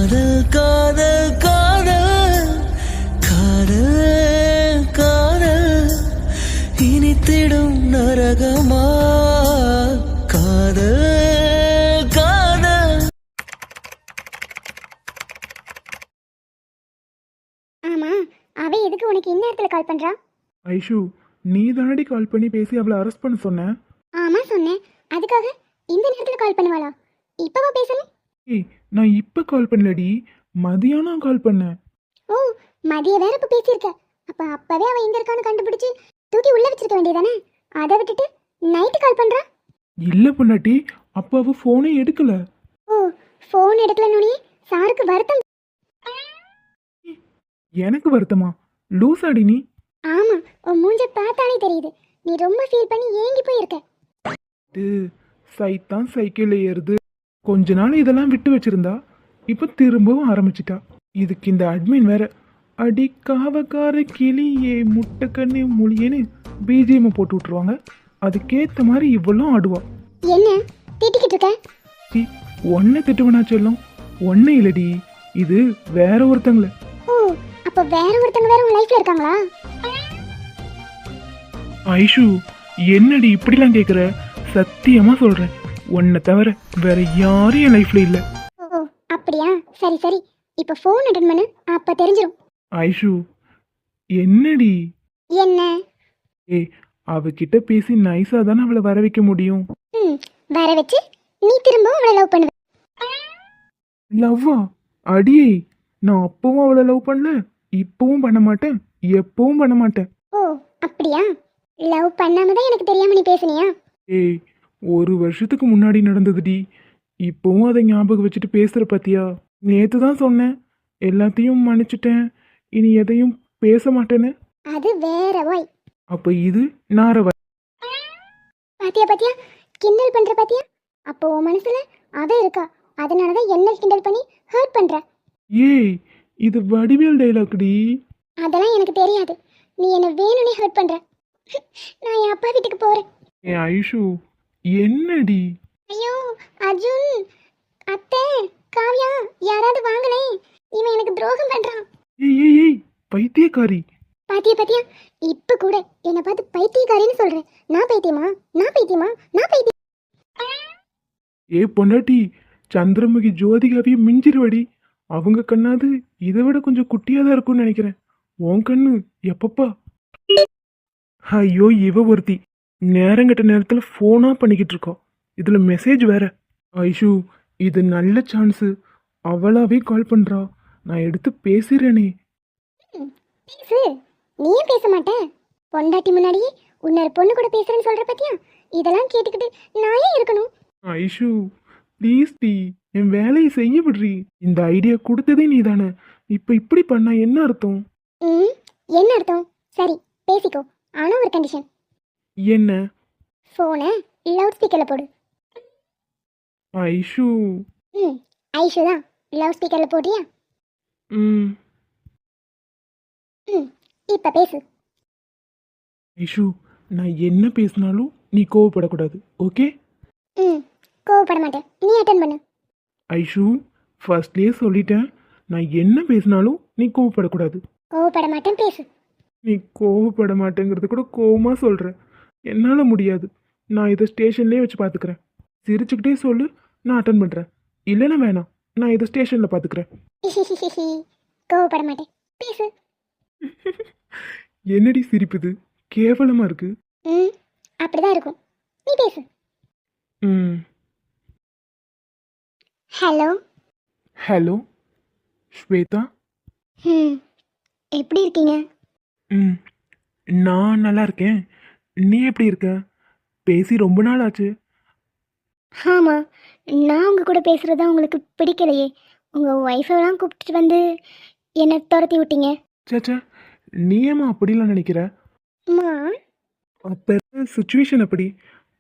காதல் காதல் காதல் காதல் காதல் இனித்திடும் நரகமா காதல் காதல். ஆமா, அவ எதுக்கு உனக்கு இந்நேரத்துல கால் பண்றா? ஐஷு, நீ தானடி கால் பண்ணி பேசி அவளை அரெஸ்ட் பண்ண சொன்ன. ஆமா சொன்னேன். அதுக்காக இந்த நேரத்துல கால் பண்ணுவாளா? இப்பவா பேசணும்? ஏய், நான் இப்ப கால் பண்ணலடி, மதியானம் கால் பண்ணேன். ஓ, மதிய வேற இப்ப பேசியிருக்க. அப்பவே அவ எங்க இருக்கான்னு கண்டுபிடிச்சு தூக்கி உள்ள வச்சிருக்க வேண்டியதானே? அதை விட்டுட்டு நைட்டு கால் பண்றா? இல்ல பொண்டாட்டி, அப்ப அவ போனே எடுக்கல. ஓ, போன் எடுக்கலன்னு சாருக்கு வருத்தம். எனக்கு வருத்தமா? லூசாடி நீ. ஆமா, உன் மூஞ்ச பார்த்தாலே தெரியுது நீ ரொம்ப ஃபீல் பண்ணி ஏங்கி போயிருக்க. சைத்தான் சைக்கிள் ஏறுது. கொஞ்ச நாள் இதெல்லாம் விட்டு வச்சிருந்தா இப்ப திரும்பவும் ஆரம்பிச்சிட்டா. இதுக்கு இந்த அட்மின் வேற அடி காவக்கார கிளியே முட்டை கண்ணு மொழியேன்னு பிஜிஎம் போட்டு விட்டுருவாங்க. அதுக்கேத்த மாதிரி இவ்வளோ ஆடுவா. என்ன திட்டிக்கிட்டு இருக்க? ஒன்ன திட்டுவனா சொல்லும்? ஒன்ன இல்லடி, இது வேற ஒருத்தங்கள. ஓ, அப்ப வேற ஒருத்தங்க வேற உன் லைஃப்ல இருக்காங்களா? ஐஷு, என்னடி இப்படிலாம் கேக்குற? சத்தியமா சொல்றேன், உன்னை தவிர வேற யாரும் என் லைஃப்ல இல்ல. ஓ, அப்படியா? சரி சரி, இப்ப போன் அட்டெண்ட் பண்ணு, அப்ப தெரிஞ்சிரும். ஐஷு, என்னடி? என்ன? ஏய், அவகிட்ட பேசி நைஸா தானே அவளை வர வைக்க முடியும். வர வச்சு நீ திரும்ப அவளை லவ் பண்ணுவ? லவ்வா? அடியே, நான் அப்பவும் அவளை லவ் பண்ணல, இப்பவும் பண்ண மாட்டேன், எப்பவும் பண்ண மாட்டேன். ஓ, அப்படியா? லவ் பண்ணாம தான் எனக்கு தெரியாம நீ பேசுனியா? ஏய், ஒரு வருஷத்துக்கு முன்னாடி நடந்ததுடி, இப்பவும் அதை ஞாபகம் வச்சுட்டு பேசுற பாத்தியா? நேத்து தான் சொன்னேன், எல்லாத்தையும் மன்னிச்சிட்டேன், இனி எதையும் பேச மாட்டேன்னு. அது வேற வாய். அப்ப இது நாரவாய். பாத்தியா பாத்தியா, கிண்டல் பண்ற பாத்தியா? அப்போ உன் மனசுல அவ இருக்கா, அதனாலதான் என்ன கிண்டல் பண்ணி ஹர்ட் பண்ற. ஏய், இது வடிவேல் டைலாக்டி. அதெல்லாம் எனக்கு தெரியாது, நீ என்ன வேணும்னே ஹர்ட் பண்ற. நான் என் அப்பா வீட்டுக்கு போறேன். ஏ ஐஷு, என்னடி? ஐயோ அர்ஜுன், அத்தை, காவ்யா, யாராவது வாங்களே, இவன் எனக்கு துரோகம் பண்றான். ஏய் ஏய் ஏய், பைத்தியக்காரி. பாத்தியா பாத்தியா, இப்ப கூட என்ன பார்த்து பைத்தியக்காரின்னு சொல்றேன். நான் பைத்தியமா? நான் பைத்தியமா? நான் பைத்தியம்? ஏ பொண்டாட்டி, சந்திரமுகி ஜோதிகாவையும் மிஞ்சிருவடி. அவங்க கண்ணாது இதை விட கொஞ்சம் குட்டியாதான் இருக்கும்னு நினைக்கிறேன். உன் கண்ணு எப்பப்பா? ஐயோ, இவ ஒருத்தி நேரங்கட்ட நேரத்துல போனா பண்ணிக்கிட்டு இருக்கோம், இதுல மெசேஜ் வேற. ஐஷு, இது நல்ல சான்ஸு. அவளாவே கால் பண்றா, நான் எடுத்து பேசுறேனே. பேசு. நீயும் பேச மாட்டேன். பொண்டாட்டி முன்னாடியே உன்னொரு பொண்ணு கூட பேசுறேன்னு சொல்ற பத்தியா? இதெல்லாம் கேட்டுக்கிட்டு நான் ஏன் இருக்கணும்? ஐஷு ப்ளீஸ் டி, என் வேலையை செய்ய விடுறி. இந்த ஐடியா கொடுத்ததே நீ தானே, இப்ப இப்படி பண்ணா என்ன அர்த்தம்? என்ன அர்த்தம்? சரி பேசிக்கோ, ஆனா ஒரு கண்டிஷன். என்ன? போனை லவுட் ஸ்பீக்கர்ல போடு. ஐஷு. ஐஷு தான், லவுட் ஸ்பீக்கர்ல போடுறியா? இப்ப பேசு. ஐஷு, நான் என்ன பேசினாலும் நீ கோவப்படக்கூடாது, ஓகே? கோவப்பட மாட்டேன், நீ அட்டெண்ட் பண்ணு. ஐஷு, ஃபர்ஸ்ட்லயே சொல்லிட்டேன், நான் என்ன பேசினாலும் நீ கோவப்படக்கூடாது. கோவப்பட மாட்டேன், பேசு. நீ கோவப்பட மாட்டேங்கிறது கூட கோவமா சொல்ற. என்னால முடியாது, நான் இதை ஸ்டேஷன்லயே வச்சு பாத்துக்கிறேன். சிரிச்சுக்கிட்டே சொல்லு, நான் அட்டன் பண்றேன். இல்லைன்னா வேணாம், நான் இதை ஸ்டேஷன்ல பாத்துக்கிறேன். கோவப்பட மாட்டேன், பேசு. என்னடி சிரிப்புது, கேவலமா இருக்கு. அப்படிதான் இருக்கும், நீ பேசு. ஹலோ. ஹலோ ஸ்வேதா. எப்படி இருக்கீங்க? நான் நல்லா இருக்கேன், நீ எப்படி இருக்க? பேசி ரொம்ப நாள் ஆச்சு. ஆமா, நான் உங்க கூட பேசுறதா உங்களுக்கு பிடிக்கலையே. உங்க ஒய்ஃபெல்லாம் கூப்பிட்டு வந்து என்னை துரத்தி விட்டீங்க. சேச்சா, நீ ஏமா அப்படிலாம் நினைக்கிற? அம்மா, அப்போ சுச்சுவேஷன் அப்படி.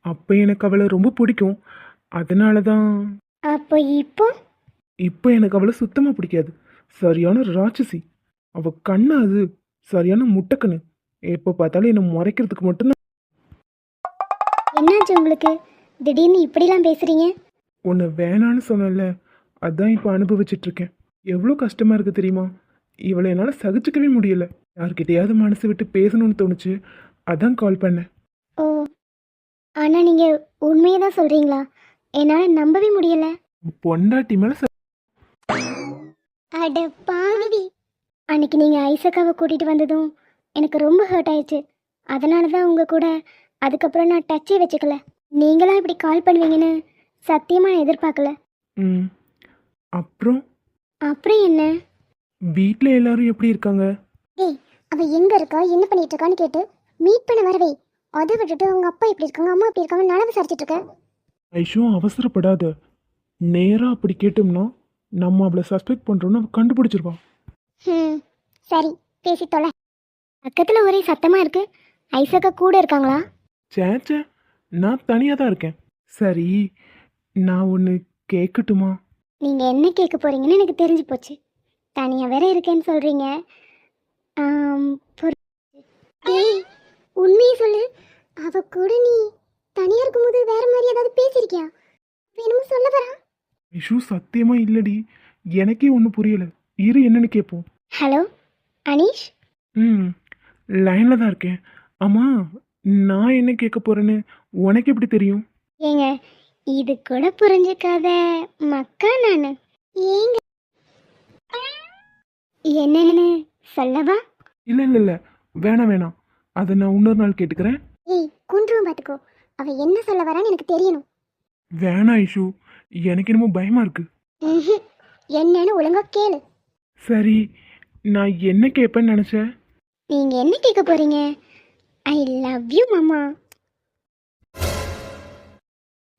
அப்போ எனக்கு அவளை ரொம்ப பிடிக்கும், அதனால தான். அப்போ இப்போ எனக்கு அவளை சுத்தமாக பிடிக்காது. சரியான ராட்சசி அவ. கண்ணு அது சரியான முட்டைக்கண்ணு. எப்போ பார்த்தாலும் என்னை முறைக்கிறதுக்கு மட்டும்தான். என்னாச்சு உங்களுக்கு? திடீர்னு இப்படிலாம் பேசுறீங்க? உன்னை வேணான்னு சொன்னல, அதான் இப்போ அனுபவிச்சுட்டு இருக்கேன். எவ்வளோ கஷ்டமா இருக்கு தெரியுமா? இவளை என்னால் சகிச்சுக்கவே முடியல. யார்கிட்டயாவது மனசு விட்டு பேசணும்னு தோணுச்சு, அதான் கால் பண்ணேன். ஓ, ஆனால் நீங்கள் உண்மையை தான் சொல்கிறீங்களா? என்னால் நம்பவே முடியல. பொண்டாட்டி மேலே அட பாவி, அன்னைக்கு நீங்கள் ஐசக்காவை கூட்டிகிட்டு வந்ததும் எனக்கு ரொம்ப ஹர்ட் ஆயிடுச்சு. அதனால தான் உங்கள் கூட அதுக்கப்புறம் நான் டச்சே வச்சுக்கல. நீங்களாம் இப்படி கால் பண்ணுவீங்கன்னு சத்தியமாக நான் எதிர்பார்க்கல. ம். அப்புறம் அப்புறம் என்ன? வீட்டில் எல்லாரும் எப்படி இருக்காங்க? டேய், அவள் எங்கே இருக்கா, என்ன பண்ணிட்டு இருக்கான்னு கேட்டு மீட் பண்ண வரவே. அதை விட்டுட்டு அவங்க அப்பா எப்படி இருக்காங்க, அம்மா எப்படி இருக்காங்க நான் விசாரிச்சுட்டு இருக்கேன். ஐஷோ, அவசரப்படாத. நேராக அப்படி கேட்டோம்னா நம்ம அவளை சஸ்பெக்ட் பண்ணுறோன்னு அவள் கண்டுபிடிச்சிருவா. ம், சரி, பேசி தொலை. பக்கத்தில் ஒரே சத்தமாக இருக்கு. ஐசக்கா கூட இருக்காங்களா? சேச்சே, நான் தனியாக தான் இருக்கேன். சரி, நான் ஒன்று கேட்கட்டுமா? நீங்கள் என்ன கேட்க போறீங்கன்னு எனக்கு தெரிஞ்சு போச்சு. தனியாக வேற இருக்கேன்னு சொல்கிறீங்க. டேய், உண்மையை சொல்லு. அவ கூட நீ தனியாக இருக்கும்போது வேற மாதிரி ஏதாவது பேசியிருக்கியா? வேணுமோ சொல்ல வரா? ஐஷு, சத்தியமா இல்லடி. எனக்கே ஒன்றும் புரியல. இரு, என்னன்னு கேட்போம். ஹலோ அனீஷ். ம், லைனில் தான் இருக்கேன். ஆமாம், நான் என்ன கேட்க போகிறேன்னு உனக்கு எப்படி தெரியும்? ஏங்க, இது கூட புரிஞ்சுக்காத மக்கா நான். ஏங்க, என்னன்னு சொல்லவா? இல்லை இல்லை இல்லை, வேணாம் வேணாம். அதை நான் இன்னொரு நாள் கேட்டுக்கிறேன். ஏய், குன்றுவும் பார்த்துக்கோ. அவ என்ன சொல்ல வரான்னு எனக்கு தெரியணும். வேணாம் ஐஷு, எனக்கு என்னமோ பயமாக இருக்கு. ம்ஹும். என்னன்னு ஒழுங்கா கேளு. சரி, நான் என்ன கேட்பேன்னு நினச்சேன். நீங்க என்ன கேட்க போறீங்க? ஐ லவ் யூ மாமா.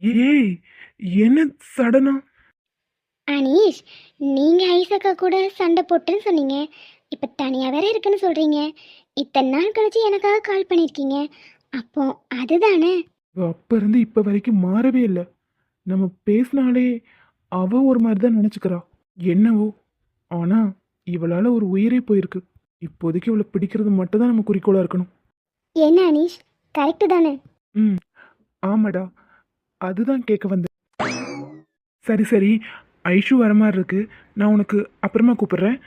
ஏய், என்ன சடனா? அனீஷ், நீங்க ஐசக்கா கூட சண்டை போட்டுன்னு சொன்னீங்க. இப்ப தனியா வேற இருக்குன்னு சொல்றீங்க. இத்தனை நாள் கழிச்சு எனக்காக கால் பண்ணிருக்கீங்க. அப்போ அதுதானே? அப்போ இருந்து இப்போ வரைக்கும் மாறவே இல்லை. நம்ம பேசினாலே அவ ஒரு மாதிரி தான் நினச்சிக்கிறா. என்னவோ, ஆனால் இவளால் ஒரு உயிரே போயிருக்கு. இப்போதைக்கு இவளை பிடிக்கிறது மட்டும் தான் நம்ம குறிக்கோளாக இருக்கணும். என்ன அனீஷ், கரெக்டு தானே? ம், ஆமாடா, அதுதான் கேட்க வந்தேன். சரி சரி, ஐஷு வர மாதிரி இருக்கு. நான் உனக்கு அப்புறமா கூப்பிடுறேன்.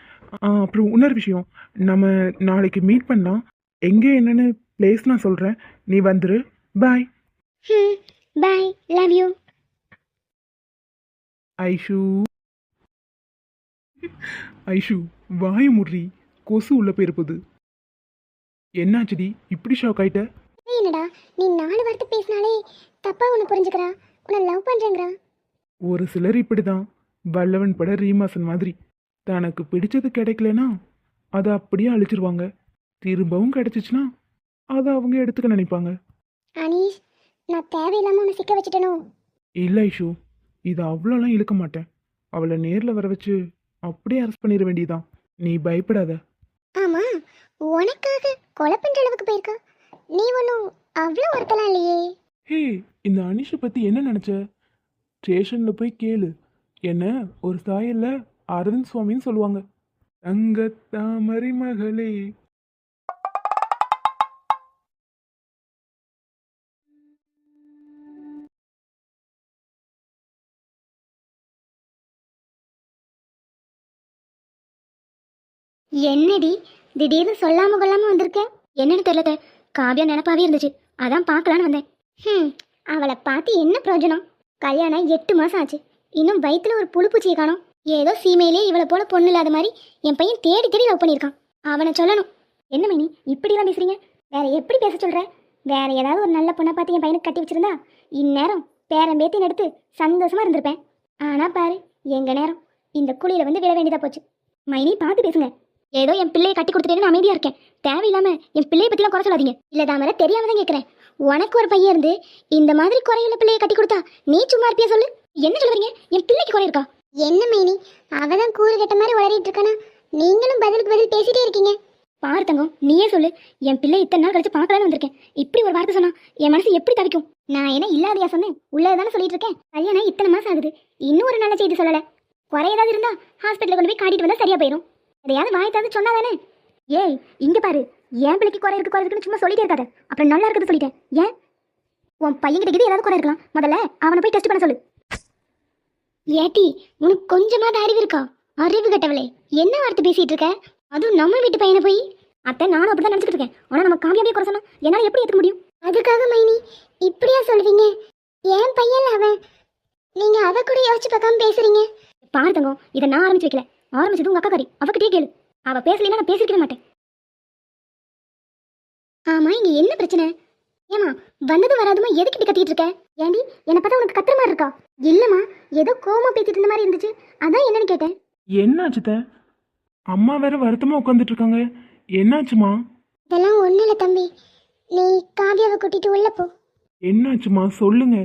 அப்புறம் இன்னொரு விஷயம், நம்ம நாளைக்கு மீட் பண்ணலாம். எங்கே என்னன்னு பிளேஸ் நான் சொல்கிறேன், நீ வந்துரு. Bye. Bye, love you. Aishu, Aishu, வாய முறி, கொசு உள்ள போயிருப்பது. என்னாச்சுடி இப்படி ஷாக் ஆயிட்ட? என்னடா நீ 4 வார்த்தை பேசினாலே தப்பா உன்னை புரிஞ்சுக்கிறா, உன்னை லவ் பண்றேங்கிறா. ஒரு சிலர் இப்படிதான், வல்லவன் பட ரீமாசன் மாதிரி. தனக்கு பிடிச்சது கிடைக்கலனா அதை அப்படியே அழிச்சிருவாங்க. திரும்பவும் கிடைச்சிச்சுன்னா அதை அவங்க எடுத்துக்க நினைப்பாங்க. அனீஷ், நான் தேவையில்லாம உன்னை சிக்க வச்சுட்டனோ? இல்லை ஐஷு, இது அவ்வளோலாம் இழுக்க மாட்டேன். அவளை நேரில் வர வச்சு அப்படியே அரெஸ்ட் பண்ணிட வேண்டியதான். நீ பயப்படாத. ஆமா, உனக்காக கொலை பண்ற அளவுக்கு போயிருக்கா. நீ ஒன்றும் அவ்வளோ ஒருத்தலாம் இல்லையே. ஹே, இந்த அனிஷை பற்றி என்ன நினச்ச? ஸ்டேஷனில் போய் கேளு. என்ன ஒரு சாயல்ல அரவிந்த் சுவாமின்னு சொல்லுவாங்க. தங்கத்தாமரை மகளே. என்னடி திடீர்னு சொல்லாம கொள்ளாம வந்திருக்க? என்னன்னு தெரியல, காவியா நினப்பாவே இருந்துச்சு, அதான் பார்க்கலான்னு வந்தேன். அவளை பார்த்து என்ன பிரயோஜனம்? கல்யாணம் 8 மாசம் ஆச்சு, இன்னும் வயிற்றுல ஒரு புழுப்பூச்சியை காணோம். ஏதோ சீமையிலே இவளை போல பொண்ணு இல்லாத மாதிரி என் பையன் தேடி தேடி லவ் பண்ணியிருக்கான். அவனை சொல்லணும். என்ன மைனி இப்படிலாம் பேசுறீங்க? வேற எப்படி பேச சொல்ற? வேற ஏதாவது ஒரு நல்ல பொண்ணை பார்த்து என் பையனுக்கு கட்டி வச்சிருந்தா இந்நேரம் பேரன் பேத்தின்னு எடுத்து சந்தோஷமா இருந்திருப்பேன். ஆனா பாரு, எங்க நேரம் இந்த குழியில வந்து விழ வேண்டியதா போச்சு. மைனி பார்த்து பேசுங்க. ஏதோ என் பிள்ளையை கட்டி கொடுத்துட்டேன்னு அமைதியா இருக்கேன். தேவையில்லாம என் பிள்ளையை பத்திலாம் குறை சொல்லாதீங்க. இல்ல தாமரை, தெரியாம தான் கேட்கறேன். உனக்கு ஒரு பையன் இருந்து இந்த மாதிரி குறையுள்ள பிள்ளையை கட்டி கொடுத்தா நீ சும்மா இருப்பியா சொல்லு? என்ன சொல்றீங்க? என் பிள்ளைக்கு குறை இருக்கா? என்ன மைனி, அவதான் கூறு கட்ட மாதிரி உளறிட்டு இருக்கானா? நீங்களும் பதிலுக்கு பதில் பேசிட்டே இருக்கீங்க. பாரு தங்கம், நீயே சொல்லு. என் பிள்ளை இத்தனை நாள் கழிச்சு பார்க்கலான்னு வந்திருக்கேன். இப்படி ஒரு வார்த்தை சொன்னா என் மனசு எப்படி தவிக்கும்? நான் என்ன இல்லாதையா சொன்னேன்? உள்ளதானே சொல்லிட்டு இருக்கேன். கல்யாணம் இத்தனை மாசம் ஆகுது, இன்னும் ஒரு நல்ல செய்தி சொல்லல. குறை ஏதாவது இருந்தா ஹாஸ்பிட்டலுக்கு கொண்டு போய் காட்டிட்டு வந்தா சரியா போயிடும். அதையாவது வாய்த்தாது சொன்னாதானே. ஏய், இங்க பாரு, என் பிள்ளைக்கு குறை இருக்குன்னு சும்மா சொல்லிட்டே இருக்காத. அப்புறம் நல்லா இருக்குது சொல்லிட்டேன். ஏன் உன் பையன் கிட்ட ஏதாவது குறை இருக்கலாம், முதல்ல அவனை போய் டெஸ்ட் பண்ண சொல்லு. ஏட்டி, உனக்கு கொஞ்சமாவது அறிவு இருக்கா? அறிவு கட்டவளே, என்ன வார்த்தை பேசிட்டு இருக்க? அதுவும் நம்ம வீட்டு பையனை போய். அத்தை, நானும் அப்படிதான் நினைச்சிட்டு இருக்கேன். ஆனா நம்ம காவியாவே குறை சொன்னா என்னால எப்படி ஏத்துக்க முடியும்? அதுக்காக மைனி இப்படியா சொல்வீங்க? ஏன் பையன் அவன், நீங்க அத கூட யோசிச்சு பார்க்காம பேசுறீங்க. பாரு தங்கம், இதை நான் ஆரம்பிச்சு வைக்கல. ஆரம்பிச்சது உங்க அக்கா காரி. அவகிட்டே கேளு. அவ பேசலைன்னா நான் பேசிக்கவே மாட்டேன். ஆமா, இங்க என்ன பிரச்சனை? ஏமா வந்தது வராதுமா எதுக்கு இப்படி கத்திட்டு இருக்க? ஏண்டி என்னை பார்த்தா உனக்கு கத்துற மாதிரி இருக்கா? இல்லம்மா, ஏதோ கோவமா பேசிட்டு இருந்த மாதிரி இருந்துச்சு, அதான் என்னன்னு கேட்டேன். என்னாச்சுத்த? அம்மா வேற வருத்தமா உட்காந்துட்டு இருக்காங்க. என்னாச்சுமா? இதெல்லாம் ஒண்ணு இல்ல தம்பி, நீ காவியாவை கூட்டிட்டு உள்ள போ. என்னாச்சுமா சொல்லுங்க.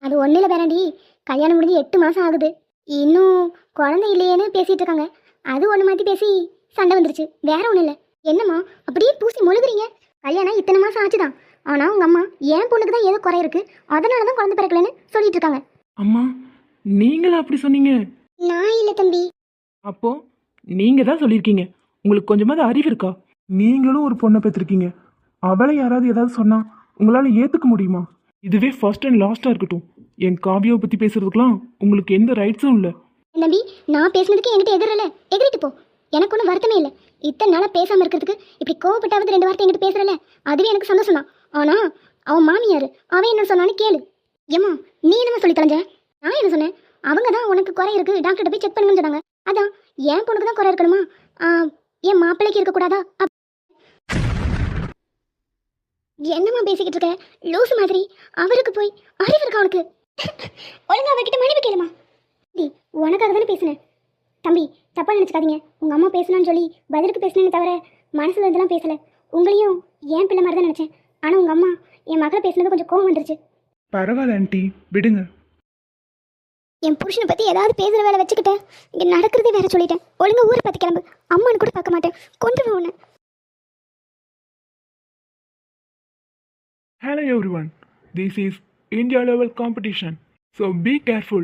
அது ஒண்ணு இல்ல பேராண்டி, கல்யாணம் முடிஞ்சு 8 மாசம் ஆகுது, இன்னும் குழந்தை இல்லையேன்னு பேசிட்டு இருக்காங்க. அது ஒண்ணு மாத்தி பேசி சண்டை வந்துருச்சு, வேற ஒண்ணு இல்ல. என்னம்மா அப்படியே பூசி முழுகுறீங்க? கல்யாணம் இத்தனை மாசம் ஆச்சுதான், ஆனா உங்க அம்மா என் பொண்ணுக்கு தான் ஏதோ குறை இருக்கு, அதனாலதான் குழந்தை பிறக்கலன்னு சொல்லிட்டு இருக்காங்க. அம்மா, நீங்களா அப்படி சொன்னீங்க? நான் இல்ல தம்பி. அப்போ நீங்க தான் சொல்லியிருக்கீங்க. உங்களுக்கு கொஞ்சமாவது அறிவு இருக்கா? நீங்களும் ஒரு பொண்ணை பெற்றிருக்கீங்க, அவளை யாராவது ஏதாவது சொன்னா உங்களால ஏத்துக்க முடியுமா? இதுவே ஃபர்ஸ்ட் அண்ட் லாஸ்டா இருக்கட்டும். என் காவியாவை பத்தி பேசுறதுக்கெல்லாம் உங்களுக்கு எந்த ரைட்ஸும் இல்லை. தம்பி, நான் பேசுனதுக்கு என்கிட்ட எதிரல, எதிரிட்டு போ. எனக்கு ஒன்றும் வருத்தமே இல்லை. இத்தனை நாளாக பேசாமல் இருக்கிறதுக்கு இப்படி கோவப்பட்டாவது 2 வார்த்தை என்கிட்ட பேசுறல, அதுவே எனக்கு சந்தோஷம் தான். ஆனால் அவன் மாமியார், அவன் என்ன சொன்னான்னு கேளு. ஏம்மா, நீ என்னமா சொல்லி தொலைஞ்ச? நான் என்ன சொன்னேன்? அவங்க தான் உனக்கு குறை இருக்கு, டாக்டர்கிட்ட போய் செக் பண்ணுங்கன்னு சொன்னாங்க. அதான் என் பொண்ணுக்கு தான் குறை இருக்கணுமா, என் மாப்பிள்ளைக்கு இருக்கக்கூடாதா? என்னம்மா பேசிக்கிட்டு இருக்க லூசு மாதிரி? அவருக்கு போய் அறிவு இருக்கா உனக்கு? ஒழுங்கா அவர்கிட்ட மன்னிப்பு கேளுமா. உனக்காக தானே பேசினேன் தம்பி, தப்பா நினச்சிக்காதீங்க. உங்கள் அம்மா பேசணும்னு சொல்லி பதிலுக்கு பேசினேன்னு தவிர மனசில் இருந்தெல்லாம் பேசலை. உங்களையும் என் பிள்ளை மாதிரி தான் நினச்சேன். ஆனால் உங்கள் அம்மா என் மகளை பேசினது கொஞ்சம் கோவம் வந்துருச்சு. பரவாயில்ல ஆண்டி, விடுங்க. என் புருஷனை பற்றி ஏதாவது பேசுகிற வேலை வச்சுக்கிட்டேன். இங்கே நடக்கிறதே வேற சொல்லிட்டேன். ஒழுங்கா ஊரை பற்றி கிளம்பு. அம்மானு கூட பார்க்க மாட்டேன், கொண்டுருவேன் உன்னை. Hello everyone, this is India level competition. So be careful.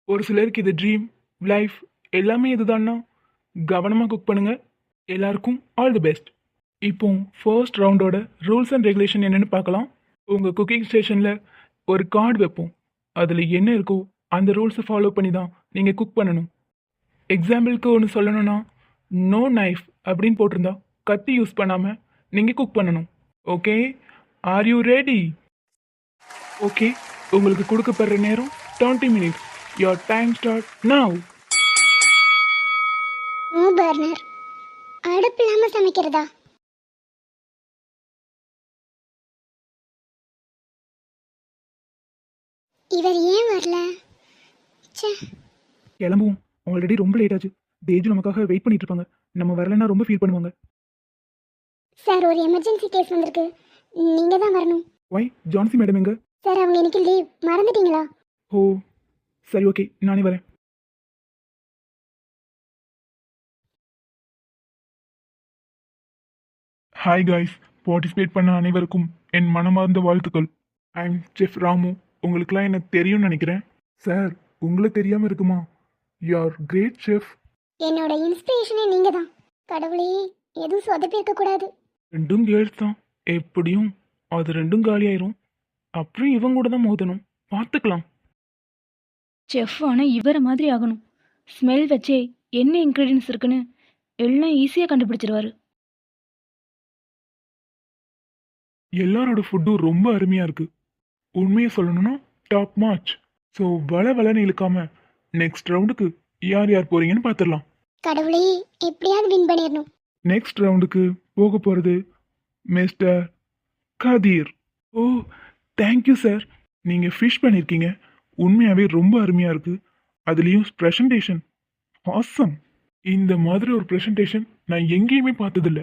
ஒரு சிலருக்கு இது ட்ரீம் லைஃப் எல்லாமே இதுதான்னா கவனமாக குக் பண்ணுங்க. எல்லாருக்கும் ஆல் தி பெஸ்ட். இப்போ ஃபர்ஸ்ட் ரவுண்டோட ரூல்ஸ் அண்ட் ரெகுலேஷன் என்னென்னு பார்க்கலாம். உங்கள் குக்கிங் ஸ்டேஷனில் ஒரு கார்டு வைப்போம். அதில் என்ன இருக்கோ அந்த ரூல்ஸை ஃபாலோ பண்ணி தான் நீங்கள் குக் பண்ணணும். எக்ஸாம்பிளுக்கு ஒன்று சொல்லணும்னா, நோ நைஃப் அப்படின்னு போட்டிருந்தா கத்தி யூஸ் பண்ணாமல் நீங்கள் குக் பண்ணணும். Okay, are you ready? Okay, உங்களுக்கு கொடுக்கப்படுற நேரம் 20 minutes. Your time start now. No burner, அடுப்பு இல்லாமல் சமைக்கிறதா? இவர் ஏன் வரல? கிளம்புவோம், ஆல்ரெடி ரொம்ப லேட் ஆச்சு. தேஜு நமக்காக வெயிட் பண்ணிட்டு இருப்பாங்க. நம்ம வரலன்னா ரொம்ப ஃபீல் பண்ணுவாங்க. சார், ஒரு எமர்ஜென்சி கேஸ் வந்திருக்கு, நீங்க தான் வரணும். வை, ஜான்சி மேடம் எங்க? சார், அவங்க இன்னைக்கு லீவ், மறந்துட்டீங்களா? ஓ சரி, ஓகே, நானே வரேன். ஹாய் காய்ஸ், பார்ட்டிசிபேட் பண்ண அனைவருக்கும் என் மனமார்ந்த வாழ்த்துக்கள். I am chef Ramu. உங்களுக்குலாம் என்ன தெரியும்னு நினைக்கிறேன். சார், உங்களுக்கு தெரியாமல் இருக்குமா? You are great chef. என்னோட இன்ஸ்பிரேஷனே நீங்க தான். கடவுளே, எதுவும் சொதப்பி இருக்க கூடாது. 2 கேர்ள்ஸ் தான், எப்படியும் அது 2 காலியாயிரும். அப்புறம் இவங்க கூட தான் மோதணும், பார்த்துக்கலாம். செஃப் ஆனால் இவரை மாதிரி ஆகணும். ஸ்மெல் வச்சே என்ன இன்க்ரீடியன்ஸ் இருக்குன்னு எல்லாம் ஈஸியாக கண்டுபிடிச்சிருவாரு. எல்லாரோட ஃபுட்டும் ரொம்ப அருமையாக இருக்கு. உண்மையை சொல்லணும்னா டாப் மார்ச். ஸோ வளன்னு இழுக்காம நெக்ஸ்ட் ரவுண்டுக்கு யார் யார் போறீங்கன்னு பார்த்துடலாம். கடவுளே, எப்படியாவது வின் பண்ணிடணும். நெக்ஸ்ட் ரவுண்டுக்கு போக போகிறது மிஸ்டர் கதீர். ஓ தேங்க்யூ சார். நீங்கள் ஃபிஷ் பண்ணியிருக்கீங்க, உண்மையாகவே ரொம்ப அருமையாக இருக்குது. அதுலேயும் ப்ரெசன்டேஷன் ஆசம். இந்த மாதிரி ஒரு ப்ரெசன்டேஷன் நான் எங்கேயுமே பார்த்ததில்ல,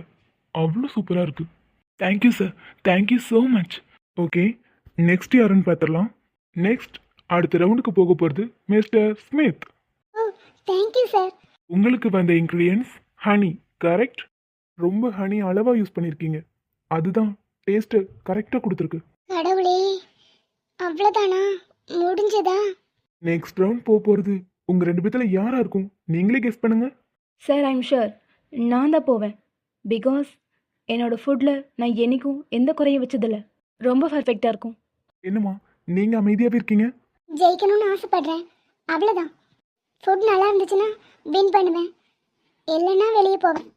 அவ்வளோ சூப்பராக இருக்குது. Thank you sir, thank you so much. Okay, next யாருன்னு பார்த்துடலாம். நெக்ஸ்ட் அடுத்த ரவுண்டுக்கு போக போகிறது மிஸ்டர் ஸ்மித். ஓ, தேங்க்யூ சார். உங்களுக்கு வந்த இன்க்ரீடியன்ஸ் ஹனி, கரெக்ட்? ரொம்ப ஹனி அளவாக யூஸ் பண்ணியிருக்கீங்க, அதுதான் டேஸ்ட்டு கரெக்டாக கொடுத்துருக்கு. கடவுளே, அவ்வளோதானா? முடிஞ்சதா? நெக்ஸ்ட் ரவுண்ட் போக போகிறது உங்கள் 2 பேத்துல யாராக இருக்கும், நீங்களே கெஸ் பண்ணுங்க. சார், ஐம் ஷுர் நான் தான் போவேன். பிகாஸ் என்னோடய ஃபுட்டில் நான் என்றைக்கும் எந்த குறையும் வச்சதில்லை, ரொம்ப பர்ஃபெக்டாக இருக்கும். என்னம்மா நீங்கள் அமைதியாகவே இருக்கீங்க? ஜெயிக்கணும்னு ஆசைப்படுறேன், அவ்வளோதான். ஃபுட் நல்லா இருந்துச்சுன்னா வின் பண்ணுவேன், இல்லைன்னா வெளியே போவேன்.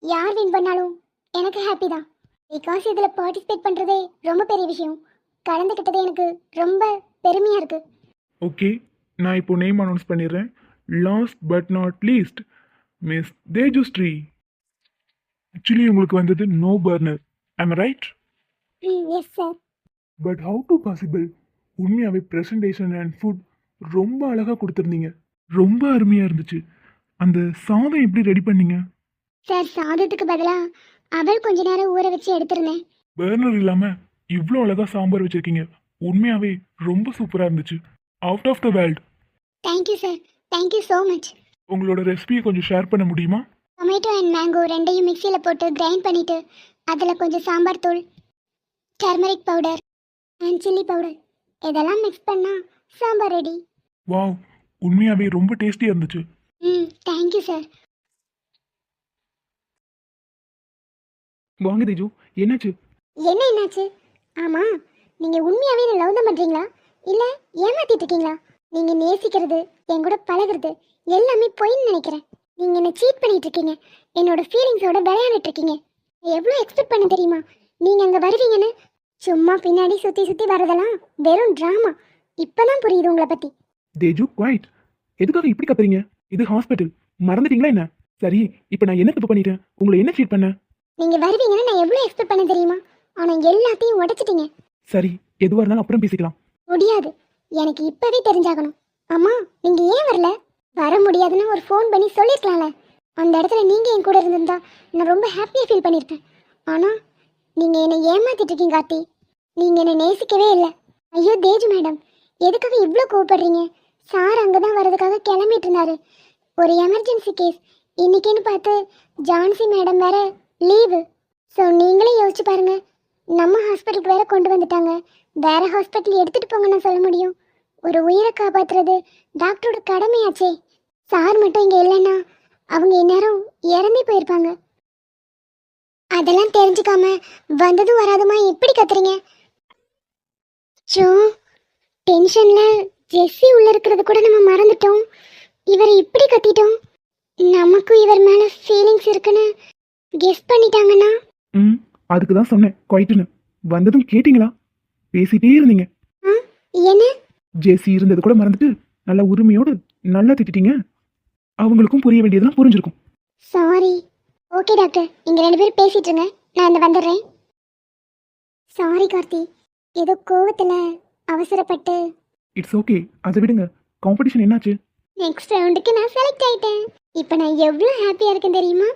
யார் வின் பண்ணாலும் எனக்கு ஹாப்பி தான். பிகாஸ் இதில் பார்ட்டிசிபேட் பண்ணுறதே ரொம்ப பெரிய விஷயம். கலந்துக்கிட்டதே எனக்கு ரொம்ப பெருமையாக இருக்குது. ஓகே, நான் இப்போ நேம் அனௌன்ஸ் பண்ணிடுறேன். Last but not least, miss Tejushree. Actually உங்களுக்கு வந்தது no burner, I'm right? Yes sir. But how to possible? உண்மையாகவே ப்ரெசன்டேஷன் அண்ட் ஃபுட் ரொம்ப அழகாக கொடுத்துருந்தீங்க, ரொம்ப அருமையாக இருந்துச்சு. அந்த சாதம் எப்படி ரெடி பண்ணீங்க? சார், சாதத்துக்கு பதிலாக அவள் கொஞ்ச நேரம் ஊற வச்சு எடுத்திருந்தேன். பர்னர் இல்லாமல் இவ்வளோ அழகாக சாம்பார் வச்சுருக்கீங்க, உண்மையாகவே ரொம்ப சூப்பராக இருந்துச்சு. Out of the world. Thank you sir, thank you so much. உங்களோட ரெசிபியை கொஞ்சம் ஷேர் பண்ண முடியுமா? டொமேட்டோ அண்ட் மேங்கோ ரெண்டையும் மிக்சியில் போட்டு கிரைண்ட் பண்ணிவிட்டு அதில் கொஞ்சம் சாம்பார் தூள், turmeric powder and chilli powder இதெல்லாம் மிக்ஸ் பண்ணால் சாம்பார் ரெடி. வாவ், உண்மையாகவே ரொம்ப டேஸ்டியாக இருந்துச்சு. Thank you sir. வாங்க தேஜு, என்னாச்சு? என்னாச்சு? ஆமாம், நீங்கள் உண்மையாகவே என்ன லவ் தான் பண்ணுறீங்களா இல்லை ஏமாத்திட்டு இருக்கீங்களா? நீங்கள் நேசிக்கிறது, என் கூட பழகிறது எல்லாமே பொய்ன்னு நினைக்கிறேன். நீங்கள் என்னை சீட் பண்ணிட்டு இருக்கீங்க, என்னோட ஃபீலிங்ஸோட விளையாண்டுட்டு இருக்கீங்க. எவ்வளோ எக்ஸ்பெக்ட் பண்ண தெரியுமா? நீங்கள் அங்கே வருவீங்கன்னு. சும்மா பின்னாடி சுற்றி சுற்றி வரதெல்லாம் வெறும் ட்ராமா. இப்போ தான் புரியுது உங்களை பற்றி. தேஜு குவைட், எதுக்காக இப்படி கத்துறீங்க? இது ஹாஸ்பிட்டல், மறந்துட்டீங்களா என்ன? சரி, இப்போ நான் என்ன தப்பு பண்ணிட்டேன்? உங்களை என்ன சீட் பண்ண? நீங்கள் வருவீங்கன்னு நான் எவ்வளோ எக்ஸ்பெக்ட் பண்ண தெரியுமா? ஆனால் எல்லாத்தையும் உடைச்சிட்டீங்க. சரி, எதுவாக இருந்தாலும் அப்புறம் பேசிக்கலாம். முடியாது, எனக்கு இப்போவே தெரிஞ்சாகணும். அம்மா, நீங்கள் ஏன் வரல? வர முடியாதுன்னு ஒரு ஃபோன் பண்ணி சொல்லியிருக்கலாம்ல. அந்த இடத்துல நீங்கள் என் கூட இருந்திருந்தா நான் ரொம்ப ஹாப்பியாக ஃபீல் பண்ணியிருப்பேன். ஆனால் நீங்கள் என்னை ஏமாத்திட்டு இருக்கீங்க கார்த்தி. நீங்கள் என்னை நேசிக்கவே இல்லை. ஐயோ தேஜு மேடம், எதுக்காக இவ்வளோ கோவப்படுறீங்க? சார் அங்கே தான் வர்றதுக்காக கிளம்பிட்டு இருந்தாரு. ஒரு எமர்ஜென்சி கேஸ் இன்னைக்குன்னு பார்த்து ஜான்சி மேடம் வேற லீவு. ஸோ நீங்களே யோசிச்சு பாருங்க, நம்ம ஹாஸ்பிட்டலுக்கு வேற கொண்டு வந்துட்டாங்க. வேற ஹாஸ்பிட்டல் எடுத்துகிட்டு போங்க நான் சொல்ல முடியும். ஒரு உயிரை காப்பாற்றுறது டாக்டரோட கடமையாச்சே. சார் மட்டும் இங்கே இல்லைன்னா அவங்க இந்நேரம் இறந்தே போயிருப்பாங்க. அதெல்லாம் தெரிஞ்சுக்காம வந்ததும் வராதுமா எப்படி கத்துறீங்க? சோ, டென்ஷன்ல ஜெஸ்ஸி உள்ள இருக்கிறது கூட நம்ம மறந்துட்டோம். இவர் இப்படி கத்திட்டோம். நமக்கும் இவர் மேல ஃபீலிங்ஸ் இருக்குன்னு கெஸ் பண்ணிட்டாங்கன்னா? அதுக்கு தான் சொன்னேன் குவைட்டுன்னு. வந்ததும் கேட்டிங்களா? பேசிட்டே இருந்தீங்க. என்ன? ஜெஸ்ஸி இருந்தது கூட மறந்துட்டு நல்ல உரிமையோடு நல்லா திட்டிட்டீங்க. அவங்களுக்கும் புரிய வேண்டியதெல்லாம் புரிஞ்சிருக்கும். சாரி. ஓகே டாக்டர், இங்க 2 பேரும் பேசிட்டு இருங்க, நான் இந்த வந்துடுறேன். சாரி கார்த்தி, ஏதோ கோவத்துல அவசரப்பட்டு. இட்ஸ் ஓகே, அதை விடுங்க. காம்படிஷன் என்னாச்சு? நெக்ஸ்ட் ரவுண்டுக்கு நான் செலக்ட் ஆயிட்டேன். இப்போ நான் எவ்வளோ ஹாப்பியா இருக்கேன் தெரியுமா?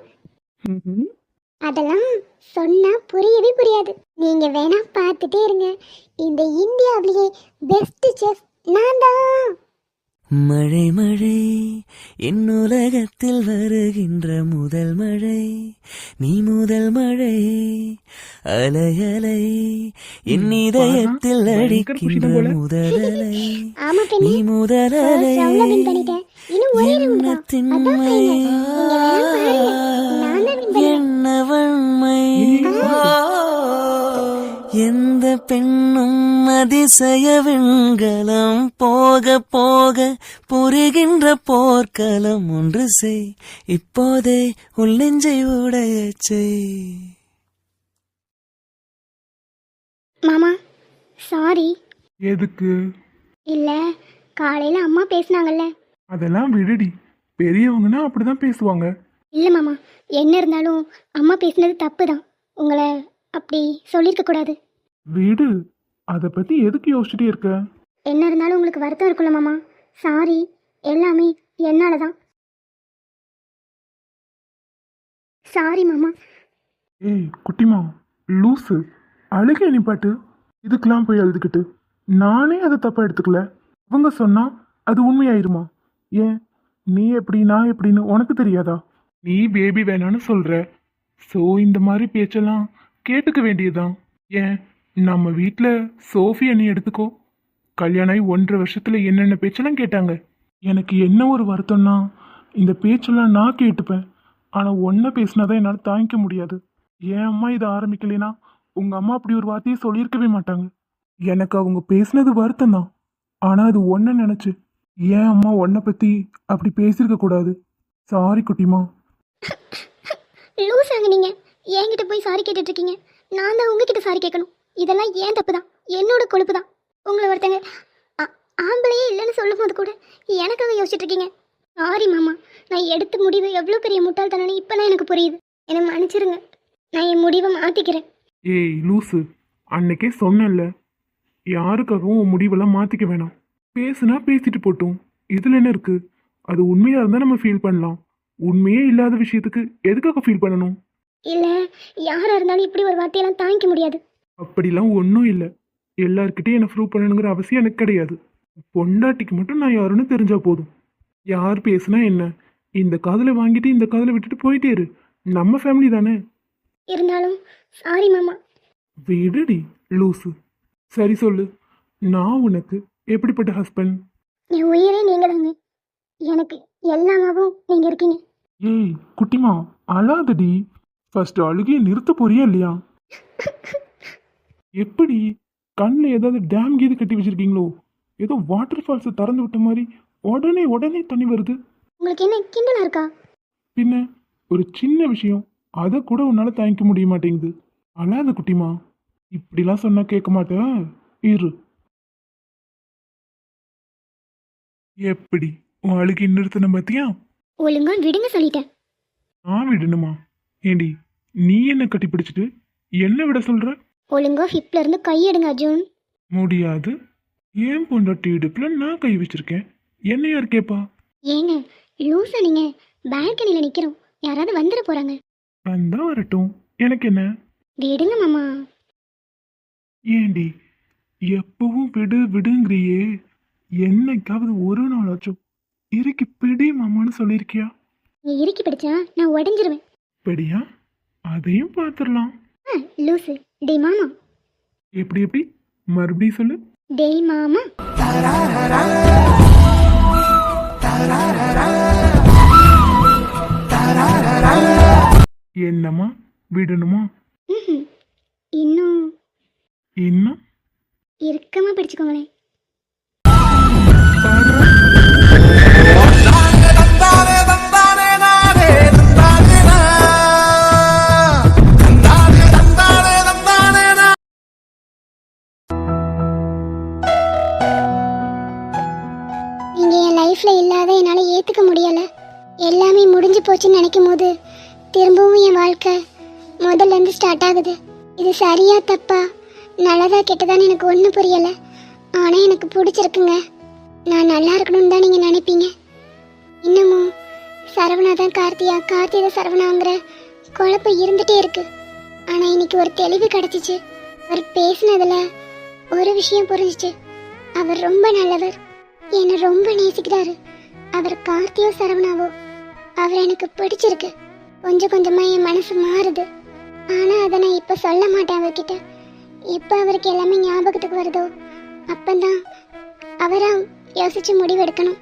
அதெல்லாம் சொன்னா புரியவே புரியாது. நீங்க வேணா பார்த்துட்டே இருங்க. இந்த இந்தியாவிலேயே பெஸ்ட் செஃப் நான் தான். மழை மழை என் உலகத்தில் வருகின்ற முதல் மழை, நீ முதல் மழை. அலை அலை என் இதயத்தில் அடிக்கின்ற முதல் அலை, ஆமா பெண்ணே, நீ முதல் அலை. ரவுண்ட்ல வின் பண்ணிட்டேன். இன்னும் ஒரே ரவுண்ட் தான். அதான் final. நீங்க வேணா பாருங்க, நான் தான் வின் பண்ணேன். என்ன வன்மை எந்த பெண்ணும் அதிசய விண்கலம், போக போக புரிகின்ற போர்க்களம். ஒன்று செய் இப்போதே உள் நெஞ்சை உடைய செய். மாமா சாரி. எதுக்கு? இல்ல, காலையில அம்மா பேசினாங்கல்ல. அதெல்லாம் விடுடி, பெரியவங்கன்னா அப்படிதான் பேசுவாங்க. இல்ல மாமா, என்ன இருந்தாலும் அம்மா பேசினது தப்பு தான். உங்களை அப்படி சொல்லியிருக்க கூடாது. விடு, அதை பத்தி எதுக்கு யோசிச்சுட்டே இருக்க? என்ன இருந்தாலும் உங்களுக்கு வருத்தம் இருக்குல்ல மாமா. சாரி, எல்லாமே என்னால தான். சாரி மாமா. ஏய் குட்டிமா, லூசு, அழுகை நிப்பாட்டு. இதுக்கெல்லாம் போய் அழுதுகிட்டு நானே அதை தப்பா எடுத்துக்கல. அவங்க சொன்னா அது உண்மையாயிருமா? ஏன் நீ எப்படி நான் எப்படின்னு உனக்கு தெரியாதா? நீ பேபி வேணான்னு சொல்ற. ஸோ இந்த மாதிரி பேச்செல்லாம் கேட்டுக்க வேண்டியதுதான். ஏன் நம்ம வீட்டில் சோஃபி அண்ணி எடுத்துக்கோ. கல்யாணம் ஆகி 1.5 வருஷத்துல என்னென்ன பேச்செல்லாம் கேட்டாங்க. எனக்கு என்ன ஒரு வருத்தம்னா, இந்த பேச்செல்லாம் நான் கேட்டுப்பேன். ஆனால் ஒன்றை பேசினாதான் என்னால் தாங்கிக்க முடியாது. என் அம்மா இதை ஆரம்பிக்கலைன்னா உங்கள் அம்மா அப்படி ஒரு வார்த்தையை சொல்லியிருக்கவே மாட்டாங்க. எனக்கு அவங்க பேசினது வருத்தம் தான், ஆனால் அது ஒன்றை நினச்சி ஏன் அம்மா உன்னை பத்தி அப்படி பேசியிருக்க கூடாது. சாரி குட்டிமா. லூசாங்க நீங்க. என்கிட்ட போய் சாரி கேட்டுட்டு இருக்கீங்க. நான் தான் உங்ககிட்ட சாரி கேட்கணும். இதெல்லாம் ஏன் தப்பு தான், என்னோட கொழுப்பு தான். உங்களை ஒருத்தங்க ஆம்பளையே இல்லைன்னு சொல்லும் போது கூட எனக்காக யோசிச்சுட்டு இருக்கீங்க. சாரி மாமா, நான் எடுத்த முடிவு எவ்வளோ பெரிய முட்டாள்தனன்னு இப்போ தான் எனக்கு புரியுது. என்னை மன்னிச்சிருங்க, நான் என் முடிவை மாற்றிக்கிறேன். ஏய் லூசு, அன்னைக்கே சொன்னேன்ல, யாருக்காகவும் உன் முடிவெல்லாம் மாற்றிக்க வேணாம். பேசுனா பேசிட்டு போட்டும், இதில் என்ன இருக்கு? அது உண்மையாக இருந்தால் நம்ம ஃபீல் பண்ணலாம். உண்மையே இல்லாத விஷயத்துக்கு எதுக்காக ஃபீல் பண்ணணும்? இல்லை, யாராக இருந்தாலும் இப்படி ஒரு வார்த்தையெல்லாம் தாங்கிக்க முடியாது. அப்படிலாம் ஒன்றும் இல்லை. எல்லார்கிட்டையும் என்னை ப்ரூவ் பண்ணணுங்கிற அவசியம் எனக்கு கிடையாது. பொண்டாட்டிக்கு மட்டும் நான் யாருன்னு தெரிஞ்சா போதும். யார் பேசுனா என்ன? இந்த காதில் வாங்கிட்டு இந்த காதில் விட்டுட்டு போயிட்டே இரு. நம்ம ஃபேமிலி தானே. இருந்தாலும் சாரி மாமா. விடுடி லூசு. சரி சொல்லு, நான் உனக்கு எப்படிப்பட்ட ஹஸ்பண்ட்? என் உயிரே நீங்கள் தாங்க. எனக்கு எல்லாமாவும் நீங்கள் இருக்கீங்க. ஏய் குட்டிமா, அழாதடி. ஃபர்ஸ்ட் அழுகையை நிறுத்த போறியா இல்லையா? எப்படி கண்ணில் ஏதாவது டேம் கீது கட்டி வச்சிருக்கீங்களோ? ஏதோ வாட்டர் ஃபால்ஸை திறந்து விட்ட மாதிரி உடனே உடனே தண்ணி வருது. உங்களுக்கு என்ன கிண்டலாக இருக்கா? பின்ன ஒரு சின்ன விஷயம், அதை கூட உன்னால தாங்கிக்க முடிய மாட்டேங்குது. அழாத குட்டிமா. இப்படிலாம் சொன்னா கேட்க மாட்டேன். இரு. எப்படி உன் அழுகை நிறுத்தின பார்த்தியா? ஒழுங்கா விடுங்க சொல்லிட்டேன். நான் விடணுமா? ஏண்டி நீ என்ன கட்டி பிடிச்சிட்டு என்ன விட சொல்ற? ஒழுங்கா ஹிப்ல இருந்து கையெடுங்க அர்ஜுன். முடியாது. ஏன் பொண்டாட்டி இடுப்புல நான் கை வச்சிருக்கேன், என்ன யார் கேப்பா? ஏங்க லூசா நீங்க? பால்கனியில் நிற்கிறோம், யாராவது வந்துட போகிறாங்க. வந்தா வரட்டும், எனக்கு என்ன? விடுங்க மாமா. ஏண்டி எப்பவும் விடு விடுங்கிறியே, என்னைக்காவது ஒரு நாளாச்சும் இறுக்கி பிடி மாமான்னு சொல்லியிருக்கியா? நீ இறுக்கி பிடிச்சா நான் உடஞ்சிருவேன். படியா? அதையும் பார்த்துடலாம். லூசு. டேய் மாமா. எப்படி எப்படி மறுபடியும் சொல்லு. டேய் மாமா. என்னம்மா விடணுமா? இன்னும் இன்னும் இறுக்கமாக பிடிச்சுக்கோங்களேன். நீங்கள் என் லைஃப்பில் இல்லாத என்னால் ஏற்றுக்க முடியலை. எல்லாமே முடிஞ்சு போச்சுன்னு நினைக்கும் போது திரும்பவும் என் வாழ்க்கை முதல்லேருந்து ஸ்டார்ட் ஆகுது. இது சரியா தப்பா, நல்லதா கெட்டதான்னு எனக்கு ஒன்றும் புரியலை. ஆனால் எனக்கு பிடிச்சிருக்குங்க. நான் நல்லா இருக்கணும்னு தான் நீங்கள் நினைப்பீங்க. இன்னமும் சரவணா தான் கார்த்தியா, கார்த்தி தான் சரவணாங்கிற குழப்பம் இருந்துகிட்டே இருக்கு. ஆனால் இன்னைக்கு ஒரு தெளிவு கிடச்சிச்சு. அவர் பேசினதில் ஒரு விஷயம் புரிஞ்சிச்சு. அவர் ரொம்ப நல்லவர், என்னை ரொம்ப நேசிக்கிறாரு. அவர் கார்த்தியோ சரவணாவோ, அவர் எனக்கு பிடிச்சிருக்கு. கொஞ்சம் கொஞ்சமாக என் மனசு மாறுது. ஆனால் அதை நான் இப்போ சொல்ல மாட்டேன் அவர்கிட்ட. எப்போ அவருக்கு எல்லாமே ஞாபகத்துக்கு வருதோ அப்பந்தான் அவராக யோசிச்சு முடிவெடுக்கணும்.